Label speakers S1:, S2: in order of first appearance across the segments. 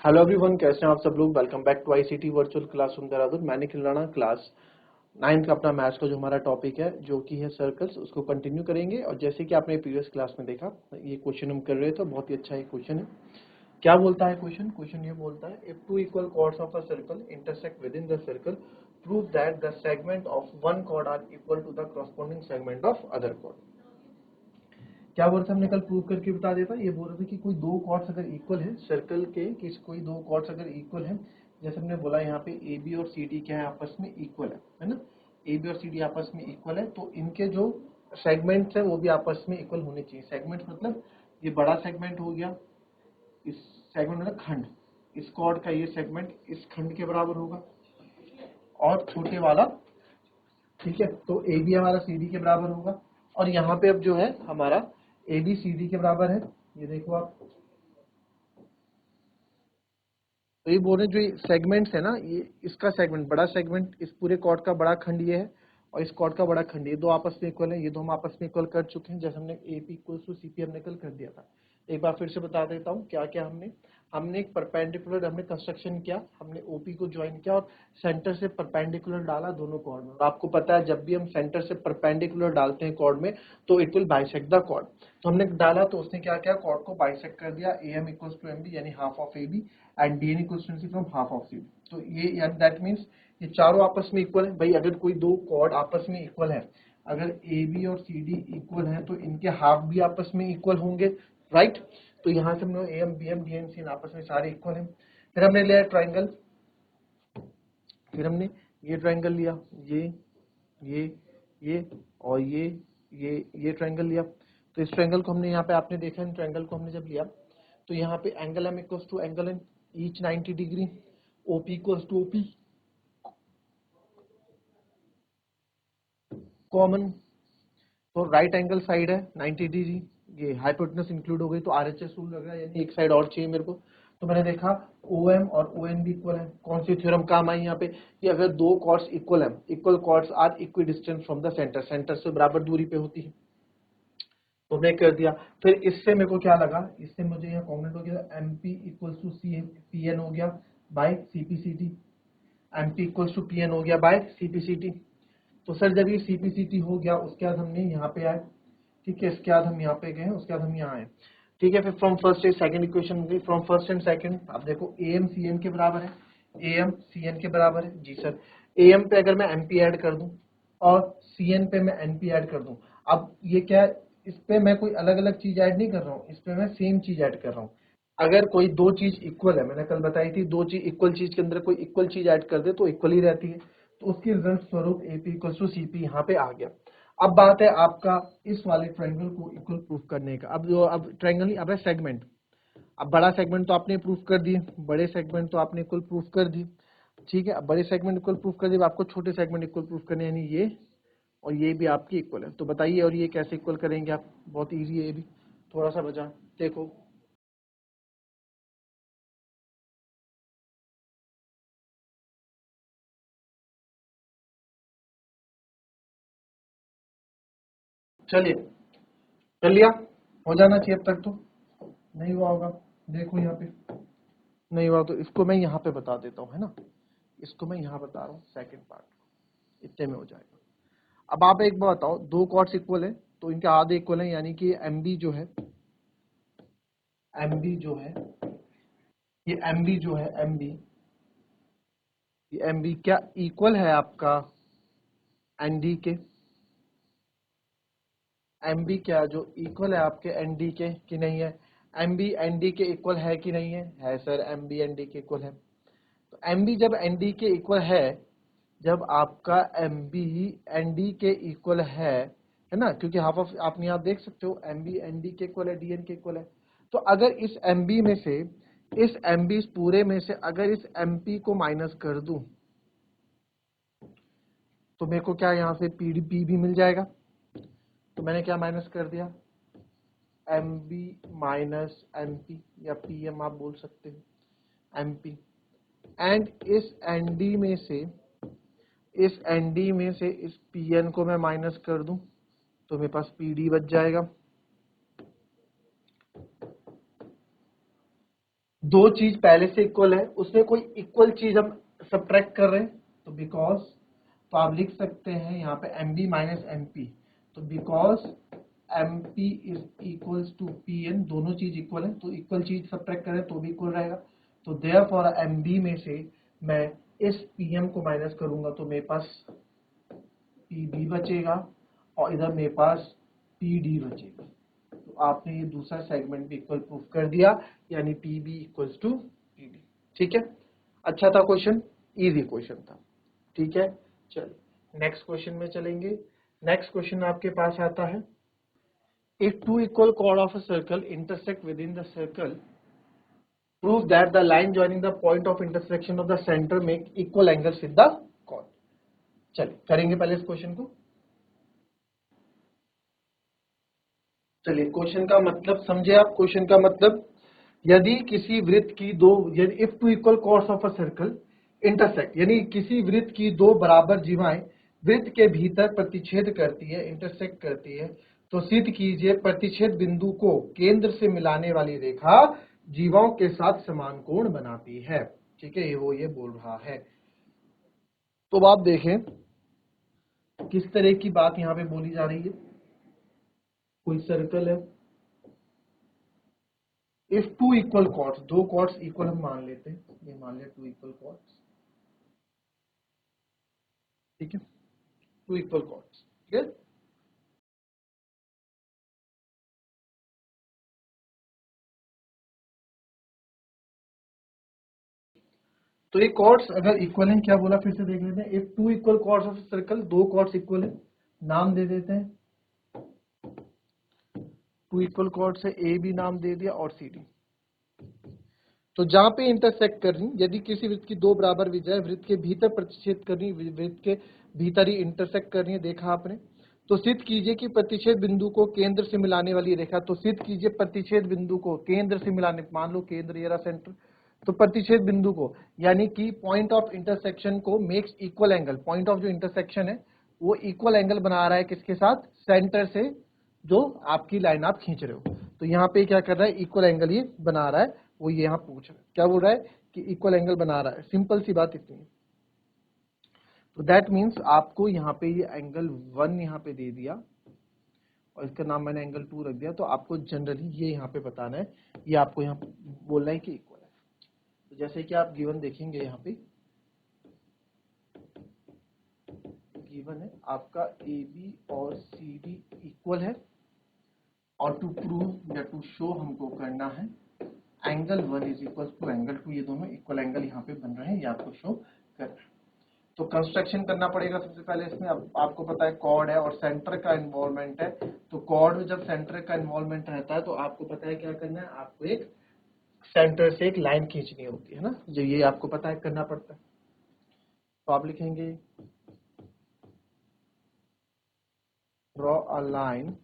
S1: Hello everyone, कैसे हैं आप सब लोग। Welcome back to ICT virtual classroom Dehradun. मैंने खिलाना क्लास 9 का अपना मैथ्स का जो हमारा टॉपिक है जो कि है सर्कल्स, उसको कंटिन्यू करेंगे। और जैसे कि आपने प्रीवियस क्लास में देखा, ये क्वेश्चन हम कर रहे थे, बहुत ही अच्छा ये क्वेश्चन है। क्या बोलता है क्वेश्चन? क्वेश्चन ये बोलता है, if two equal chords of a circle intersect within the circle, prove that the segment of one chord are equal to the corresponding segment of other chord. क्या बोल रहा था, हमने कल प्रूव करके बता देता। ये बोल रहे थे कि कोई दो कॉर्ड्स अगर इक्वल है सर्कल के, कोई दो कॉर्ड्स अगर इक्वल है, जैसे हमने बोला यहाँ पे ए बी और सी डी क्या है, आपस में इक्वल है ना। ए बी और सी डी आपस में इक्वल है, तो इनके जो सेगमेंट्स है वो भी आपस में इक्वल होने चाहिए। सेगमेंट्स मतलब ये बड़ा सेगमेंट हो गया, इस सेगमेंट मतलब खंड, इस कॉर्ड का ये सेगमेंट इस खंड के बराबर होगा, और छोटे वाला, ठीक है, तो ए बी हमारा सी डी के बराबर होगा। और यहाँ पे अब जो है हमारा ए बी सी डी के बराबर है। ये देखो आप, तो ये बोल रहे हैं जो सेगमेंट्स है ना, ये इसका सेगमेंट बड़ा सेगमेंट, इस पूरे कॉर्ड का बड़ा खंड ये है, और इस कॉर्ड का बड़ा खंड, ये दो आपस में इक्वल है। ये दो हम आपस में इक्वल कर चुके हैं, जैसे हमने A P equal to C P हमने कल कर दिया था। एक बार फिर से बता देता हूँ क्या क्या हमने हमने एक परपेंडिकुलर हमने कंस्ट्रक्शन किया, हमने ओपी को ज्वाइन किया और सेंटर से परपेंडिकुलर डाला दोनों कॉर्ड में। और आपको पता है जब भी हम सेंटर से परपेंडिकुलर डालते हैं कॉर्ड में तो it will bisect the chord. तो हमने डाला तो उसने क्या किया, कॉर्ड को बाइसेक्ट कर दिया, A M equals to M B यानी half of A B and D N equals to C from half of C D. तो ये दैट मीन्स ये चारों आपस में इक्वल है। भाई अगर कोई दो कॉर्ड आपस में इक्वल है, अगर ए बी और सी डी इक्वल है तो इनके हाफ भी आपस में इक्वल होंगे, राइट। तो यहाँ से हमने A M B M D N C आपस में सारे इक्वल हैं। फिर हमने लिया ट्राइंगल, फिर हमने ये ट्राइंगल लिया, ये ये और ये ट्राइंगल लिया। तो इस ट्राइंगल को हमने यहाँ पे आपने देखा, इन ट्राइंगल को हमने जब लिया तो यहाँ पे angle M equals to angle N each 90 degree, OP equals to OP common, तो राइट एंगल साइड है 90 डिग्री, ये हाइपोटेनस इंक्लूड हो गई, तो आरएचएस रूल लग रहा है, यानी एक साइड और चाहिए मेरे को। तो मैंने देखा ओ एम और ओ एन भी इक्वल है। कौन सी थ्योरम काम आई यहाँ पे, कि अगर दो कॉर्ड्स इक्वल है, equal chords are equidistance from the centre, centre से बराबर दूरी पे होती है, तो हमने कर दिया। फिर इससे मेरे को क्या लगा, इससे मुझे यहाँ कॉमन हो गया, M P equal to C P N हो गया by C P C T, M P equal to P N हो गया by C P C T. तो सर जब ये सी पी सी टी हो गया उसके बाद हमने यहाँ पे आए, ठीक है, इसके बाद हम यहाँ पे गए, उसके बाद हम यहाँ आए, ठीक है। फिर फ्रॉम फर्स्ट से सेकंड इक्वेशन गई, फ्रॉम फर्स्ट एंड सेकंड आप देखो ए एम सी एन के बराबर है, ए एम सी एन के बराबर है जी सर। ए एम पे अगर मैं एम पी ऐड कर दूं और सी एन पे मैं एन पी ऐड कर दूं, अब ये क्या है, इस पे मैं कोई अलग अलग चीज ऐड नहीं कर रहा हूँ, इस पे मैं सेम चीज ऐड कर रहा हूँ। अगर कोई दो चीज इक्वल है, मैंने कल बताई थी, दो चीज इक्वल चीज के अंदर कोई इक्वल चीज ऐड कर दे तो इक्वल ही रहती है। तो उसके रिजल्ट स्वरूप एपी इक्वल टू सीपी यहाँ पे आ गया। अब बात है आपका इस वाले ट्रायंगल को इक्वल प्रूफ करने का। अब ट्रायंगल नहीं, अब है सेगमेंट। अब बड़ा सेगमेंट तो आपने प्रूफ कर दिए, बड़े सेगमेंट तो आपने इक्वल प्रूफ कर दी, ठीक है। अब बड़े सेगमेंट इक्वल प्रूफ कर दिए, आपको छोटे सेगमेंट इक्वल प्रूफ करने, यानी ये और ये भी आपकी इक्वल है। तो बताइए और ये कैसे इक्वल करेंगे आप, बहुत ईजी है ये भी, थोड़ा सा बचा देखो। चलिए कर लिया, हो जाना चाहिए अब तक तो। नहीं हुआ होगा, देखो यहाँ पे नहीं हुआ तो इसको मैं यहाँ पे बता देता हूँ, है ना, इसको मैं यहाँ बता रहा हूँ सेकंड पार्ट, इतने में हो जाएगा। अब आप एक बात बताओ, दो कॉर्ड्स इक्वल है तो इनके आधे इक्वल है, यानी कि एम बी जो है, एम बी जो है, ये एम बी जो है, एम बी, ये एम बी क्या इक्वल है आपका एन डी के, एम बी क्या जो इक्वल है आपके एन डी के कि नहीं है, एम बी एन डी के इक्वल है कि नहीं है sir, M B N D के इक्वल है। तो एम बी जब एन डी के इक्वल है, जब आपका एम बी एन डी के इक्वल है ना, क्योंकि हाफ ऑफ आप यहाँ देख सकते हो एम बी एन डी के इक्वल है, डी एन के इक्वल है। तो अगर इस एम बी में से, इस एम बी पूरे में से अगर इस एम पी को माइनस कर दूं तो मेरे को क्या यहाँ से पी डी पी भी मिल जाएगा। तो मैंने क्या माइनस कर दिया, M B minus M P, या पी एम आप बोल सकते हो, एम पी। एंड इस एन डी में से, इस एन डी में से इस पी एन को मैं माइनस कर दूं तो मेरे पास पी डी बच जाएगा। दो चीज पहले से इक्वल है, उसमें कोई इक्वल चीज हम सब्ट्रैक्ट कर रहे हैं, तो बिकॉज, तो आप लिख सकते हैं यहाँ पे MB माइनस MP, तो because MP is equals to PN, दोनों चीज इक्वल है तो इक्वल चीज सब्ट्रैक्ट करें तो भी इक्वल रहेगा। तो देयरफॉर MB में से मैं इस PM को माइनस करूंगा तो मेरे पास PB बचेगा और इधर मेरे पास PD बचेगा। तो आपने ये दूसरा सेगमेंट भी इक्वल प्रूफ कर दिया, यानी PB इक्वल्स टू PD। ठीक है, अच्छा था क्वेश्चन, इजी क्वेश्चन था। ठीक है, चलिए नेक्स्ट क्वेश्चन में चलेंगे। नेक्स्ट क्वेश्चन आपके पास आता है, if two equal chord of a circle intersect within the circle, prove that the line joining the point of intersection of the center make equal angles with the chord। चलिए करेंगे पहले इस question को। चलिए question का मतलब समझे आप, क्वेश्चन का मतलब, यदि किसी वृत्त की दो, यदि if two equal chords of a circle intersect, यानी किसी वृत्त की दो बराबर जीवाएं वृत्त के भीतर प्रतिच्छेद करती है, इंटरसेक्ट करती है, तो सिद्ध कीजिए प्रतिच्छेद बिंदु को केंद्र से मिलाने वाली रेखा जीवाओं के साथ समान कोण बनाती है। ठीक है, ये बोल रहा है। तो आप देखें किस तरह की बात यहाँ पे बोली जा रही है। कोई सर्कल है, इफ टू इक्वल कॉर्ड्स, दो कॉर्ड्स इक्वल हम मान लेते हैं, ये मान लिया टू इक्वल कॉर्ड्स। ठीक है, टू इक्वल कॉर्ड्स। ठीक है, तो ये कॉर्ड्स अगर इक्वल हैं, क्या बोला फिर से देख लेते हैं, if two equal chords of circle, दो कॉर्ड्स इक्वल है, नाम दे देते हैं, टू इक्वल कॉर्ड्स है, ए बी नाम दे दिया और सी डी। तो जहां पे इंटरसेक्ट करनी, यदि किसी वृत्त की दो बराबर विजय वृत्त के भीतर प्रतिच्छेद करनी, वृत्त के भीतर ही इंटरसेक्ट करनी है, देखा आपने, तो सिद्ध कीजिए कि प्रतिच्छेद बिंदु को केंद्र से मिलाने वाली रेखा, तो सिद्ध कीजिए प्रतिच्छेद बिंदु को केंद्र से मिलाने, मान लो केंद्र ये रहा सेंटर, तो प्रतिच्छेद बिंदु को यानी कि पॉइंट ऑफ इंटरसेक्शन को makes equal angle, point of जो इंटरसेक्शन है वो इक्वल एंगल बना रहा है किसके साथ, सेंटर से, जो आपकी लाइन आप खींच रहे हो। तो यहाँ पे क्या कर रहा है, इक्वल एंगल ये बना रहा है, वो ये यहाँ पूछ रहा है, क्या बोल रहा है कि इक्वल एंगल बना रहा है, सिंपल सी बात इतनी है। तो दैट मीन्स आपको यहाँ पे ये एंगल 1 यहाँ पे दे दिया और इसका नाम मैंने एंगल 2 रख दिया, तो आपको जनरली ये यहाँ पे बताना है, ये आपको यहाँ बोलना है कि इक्वल है। तो जैसे कि आप गिवन देखेंगे, यहाँ पे गिवन है आपका AB और CD इक्वल है, और टू प्रूव या टू शो हमको करना है angle 1 is equal to angle 2, ये दोनों इक्वल एंगल यहाँ पे बन रहे हैं, ये आपको शो करना है। तो कंस्ट्रक्शन करना पड़ेगा सबसे पहले इसमें। अब आपको पता है कॉर्ड है और सेंटर का इन्वॉल्वमेंट है, तो कॉर्ड में जब सेंटर का इन्वॉल्वमेंट रहता है तो आपको पता है क्या करना है, आपको एक सेंटर से एक लाइन खींचनी होती है ना, जो ये आपको पता है करना पड़ता है। तो आप लिखेंगे draw a line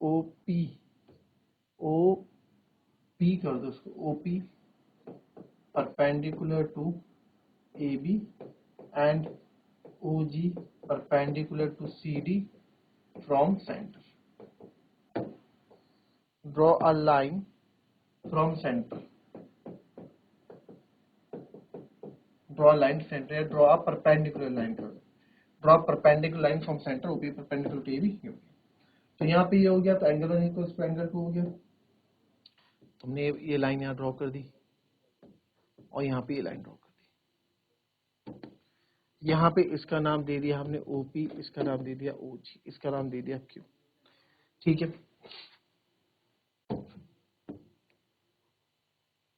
S1: OP, OP कर दो उसको, OP perpendicular to AB and OG perpendicular to CD from center. Draw a line from center. Draw a line center या draw a perpendicular line कर दो। Draw a perpendicular line from center, OP perpendicular to AB। तो यहाँ पे ये हो गया, तो एंगल 1 इक्वल्स टू एंगल 2 हो गया। तुमने ये लाइन यहाँ ड्रॉ कर दी और यहाँ पे ये लाइन ड्रॉ कर दी। यहाँ पे इसका नाम दे दिया हमने OP, इसका नाम दे दिया OG, इसका नाम दे दिया Q। ठीक है,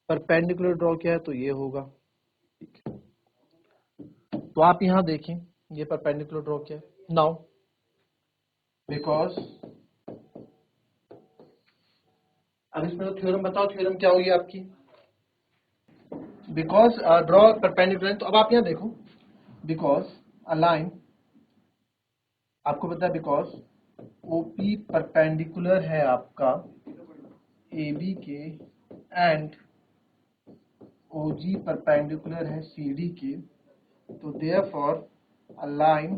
S1: परपेंडिकुलर ड्रॉ किया है तो ये होगा। ठीक है, तो आप यहां देखें ये परपेंडिकुलर ड्रॉ किया है। नाउ बिकॉज, अब इसमें तो थ्योरम बताओ, थ्योरम क्या होगी आपकी, बिकॉज ड्रॉ परपेंडिकुलर, तो अब आप यहां देखो, बिकॉज अ लाइन, आपको पता है बिकॉज OP परपेंडिकुलर है आपका AB के एंड OG परपेंडिकुलर है CD के, तो therefore a line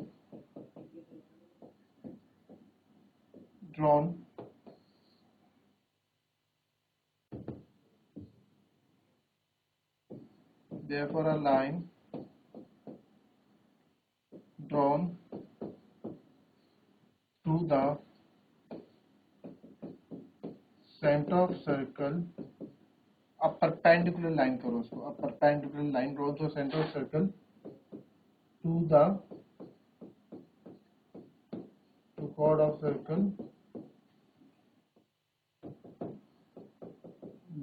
S1: drawn therefore a line drawn through the center of circle, a perpendicular line करो उसको, a perpendicular line drawn through center of circle to the chord of circle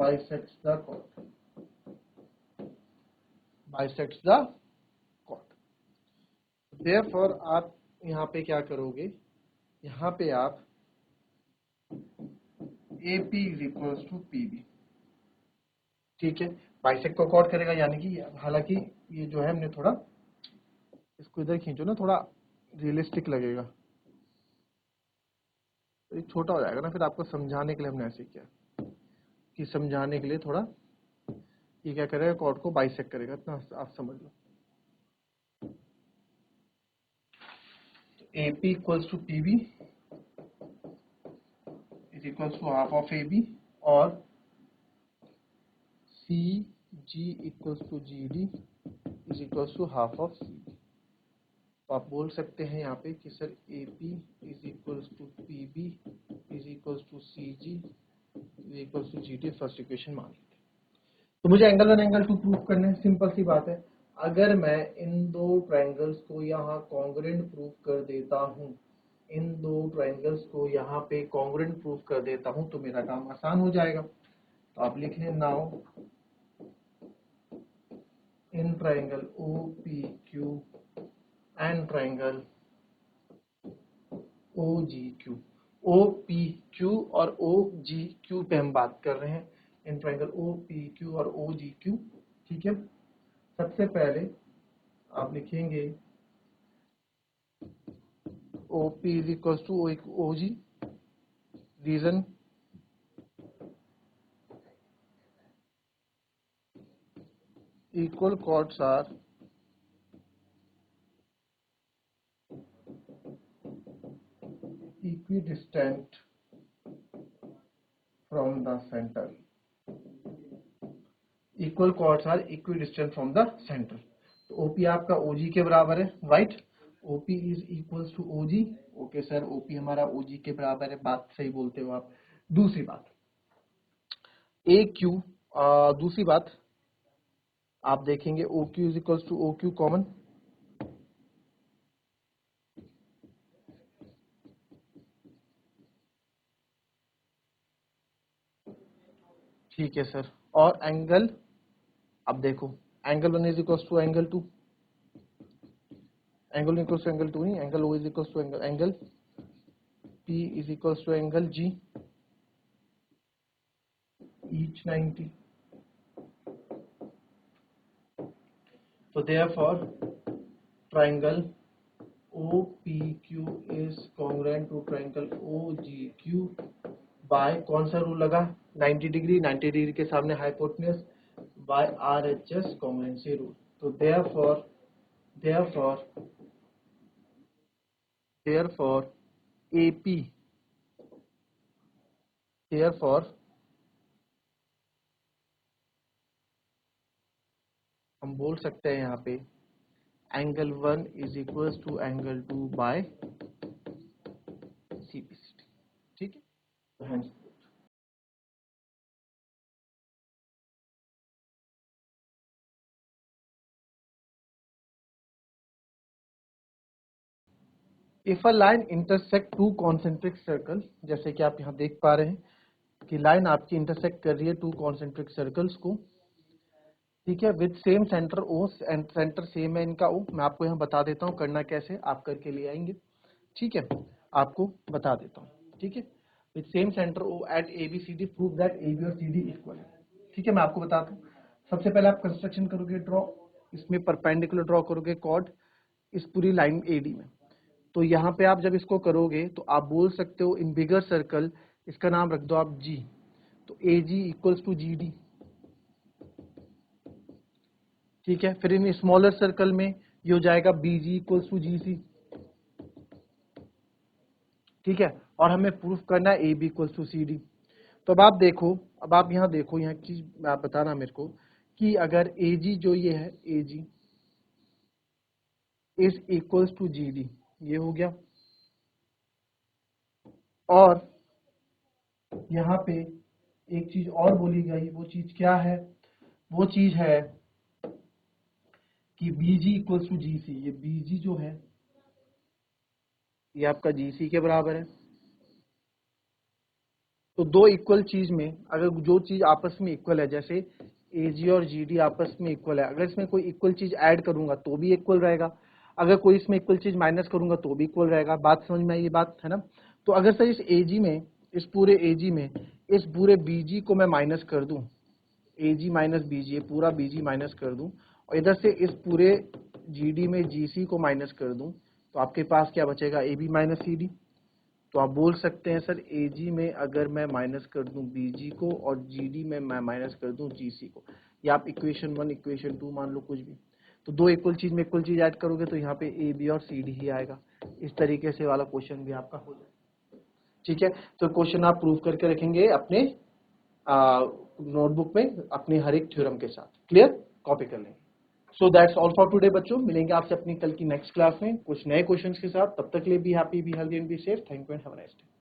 S1: bisects the chord, bisects the chord. Therefore आप यहाँ पे क्या करोगे, यहाँ पे आप AP is equals to PB, ठीक है, बाइसेक्ट को कॉर्ड करेगा, यानी कि हालांकि ये जो है हमने थोड़ा इसको इधर खींचो ना, थोड़ा रियलिस्टिक लगेगा, तो ये छोटा हो जाएगा ना, फिर आपको समझाने के लिए हमने ऐसे किया कि समझाने के लिए थोड़ा ये क्या करेगा, कॉर्ड को बाइसेक्ट करेगा, इतना आप समझ लो. AP equals to PB is equals to half of AB और CG equals to GD is equals to half of CD. तो आप बोल सकते हैं यहाँ पे कि sir AP is equals to PB is equals to CG is equals to GD first equation मान लेते हैं. तो मुझे एंगल 1 एंगल 2 प्रूव करना है, सिंपल सी बात है. अगर मैं इन दो ट्रायंगल्स को यहाँ कॉन्ग्रुएंट प्रूव कर देता हूँ, इन दो ट्रायंगल्स को यहाँ पे कॉन्ग्रुएंट प्रूव कर देता हूँ, तो मेरा काम आसान हो जाएगा. तो आप लिख लें now in triangle OPQ and triangle OGQ. OPQ और OGQ पे हम बात कर रहे हैं, इन ट्रायंगल OPQ और OGQ, ठीक है. सबसे पहले आप लिखेंगे OP is equal to OG. Reason equal chords are equidistant from the center. Equal chords are equidistant from the center. तो OP आपका OG के बराबर है, right. OP is equals to OG. Okay sir, OP हमारा OG के बराबर है, बात सही बोलते हो आप. दूसरी बात AQ, दूसरी बात आप देखेंगे OQ is equals to OQ common, ठीक है सर. और एंगल, अब देखो angle 1 is equals to angle 2, angle equals to angle 2 नहीं, angle O is equals to angle P is equals to angle G, each 90. So therefore triangle OPQ is congruent to triangle OGQ by कौन सा rule लगा, 90 degree, 90 degree के सामने hypotenuse, by RHS congruency rule. तो therefore AP, therefore हम बोल सकते हैं यहाँ पे angle 1 is equals to angle 2 by CPCT, ठीक है. If a line intersect to concentric circle, जैसे कि आप यहाँ देख पा रहे हैं कि लाइन आपकी इंटरसेक्ट कर रही है टू कॉन्सेंट्रिक सर्कल्स को, ठीक है, with same centre O, centre same है इनका O. मैं आपको यहाँ बता देता हूँ करना कैसे, आप करके ले आएंगे, ठीक है, आपको बता देता हूँ, ठीक है. With same centre O at ABCD prove that AB और CD इक्वल है, ठीक है. मैं आपको बताता हूँ. सबसे पहले आप कंस्ट्रक्शन करोगे, ड्रॉ, इसमें परपेंडिकुलर ड्रॉ करोगे कॉर्ड इस पूरी लाइन AD में. तो यहाँ पे आप जब इसको करोगे तो आप बोल सकते हो इन बिगर सर्कल, इसका नाम रख दो आप G, तो AG इक्वल्स टू GD, ठीक है. फिर इन स्मॉलर सर्कल में ये हो जाएगा BG इक्वल्स टू GC, ठीक है. और हमें प्रूफ करना है AB इक्वल्स टू CD. तो अब आप देखो, अब आप यहाँ देखो, यहाँ चीज आप बताना मेरे को कि अगर AG जो ये है AG is equals to GD, ये हो गया, और यहाँ पे एक चीज और बोली गई, वो चीज क्या है? वो चीज है कि BG इक्वल्स टू GC। ये BG जो है ये आपका GC के बराबर है। तो दो इक्वल चीज में अगर जो चीज आपस में इक्वल है, जैसे AG और GD आपस में इक्वल है, अगर इसमें कोई इक्वल चीज ऐड करूंगा तो भी इक्वल रहेगा, अगर कोई इसमें इक्वल चीज माइनस करूंगा तो भी इक्वल रहेगा। बात समझ में आई? ये बात है ना? तो अगर सर इस AG में, इस पूरे AG में इस पूरे BG को मैं माइनस कर दूं, AG माइनस BG, ये पूरा BG माइनस कर दूं, और इधर से इस पूरे GD में GC को माइनस कर दूं, तो आपके पास क्या बचेगा? AB minus CD। तो आप बोल सकते हैं सर AG में अगर मैं माइनस कर दूं BG को और GD में मैं माइनस कर दूं GC को, या आप इक्वेशन 1 इक्वेशन 2 मान लो, कुछ भी। तो दो इक्वल चीज में इक्वल चीज ऐड करोगे तो यहाँ पे AB और CD ही आएगा। इस तरीके से वाला क्वेश्चन भी आपका हो जाएगा। ठीक है, तो क्वेश्चन आप प्रूव करके रखेंगे अपने नोटबुक में अपने हर एक थ्योरम के साथ। क्लियर? कॉपी कर लेंगे। So that's all for today बच्चों, मिलेंगे आपसे अपनी कल की नेक्स्ट क्लास में कुछ नए क्वेश्चंस के साथ। तब तक के लिए be happy, be healthy and be safe. Thank you and have a nice day.